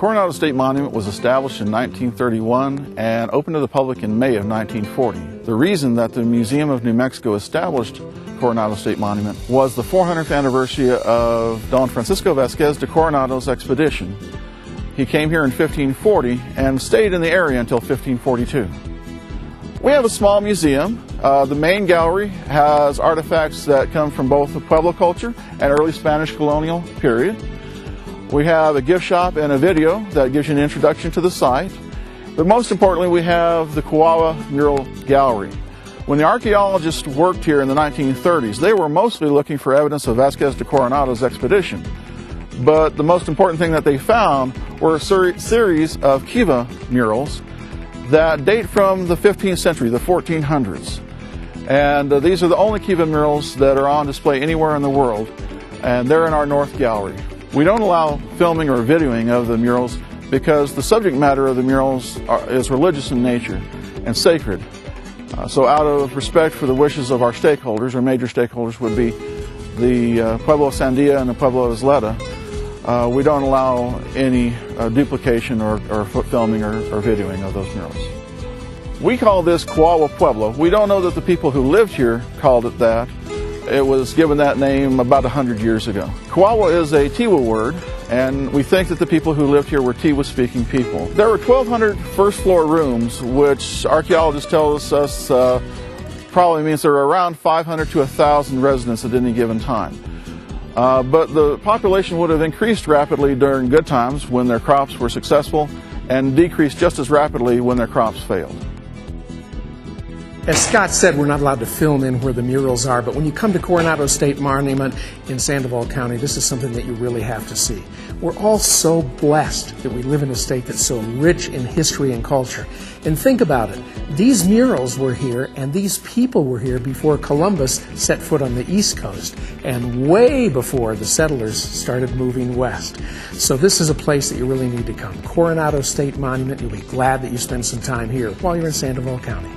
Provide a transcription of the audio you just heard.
Coronado State Monument was established in 1931 and opened to the public in May of 1940. The reason that the Museum of New Mexico established Coronado State Monument was the 400th anniversary of Don Francisco Vásquez de Coronado's expedition. He came here in 1540 and stayed in the area until 1542. We have a small museum. The main gallery has artifacts that come from both the Pueblo culture and early Spanish colonial period. We have a gift shop and a video that gives you an introduction to the site. But most importantly, we have the Kuaua mural gallery. When the archaeologists worked here in the 1930s, they were mostly looking for evidence of Vásquez de Coronado's expedition. But the most important thing that they found were a series of kiva murals that date from the 15th century, the 1400s. And these are the only kiva murals that are on display anywhere in the world, and they're in our North Gallery. We don't allow filming or videoing of the murals because the subject matter of the murals is religious in nature and sacred. So out of respect for the wishes of our stakeholders, our major stakeholders would be the Pueblo of Sandia and the Pueblo of Isleta, we don't allow any duplication or filming or videoing of those murals. We call this Kuaua Pueblo. We don't know that the people who lived here called it that. It was given that name about 100 years ago. Kuaua is a Tiwa word, and we think that the people who lived here were Tiwa-speaking people. There were 1,200 first-floor rooms, which archaeologists tell us probably means there are around 500 to 1,000 residents at any given time. But the population would have increased rapidly during good times when their crops were successful and decreased just as rapidly when their crops failed. As Scott said, we're not allowed to film in where the murals are, but when you come to Coronado State Monument in Sandoval County, this is something that you really have to see. We're all so blessed that we live in a state that's so rich in history and culture. And think about it. These murals were here and these people were here before Columbus set foot on the East Coast and way before the settlers started moving west. So this is a place that you really need to come. Coronado State Monument. You'll be glad that you spend some time here while you're in Sandoval County.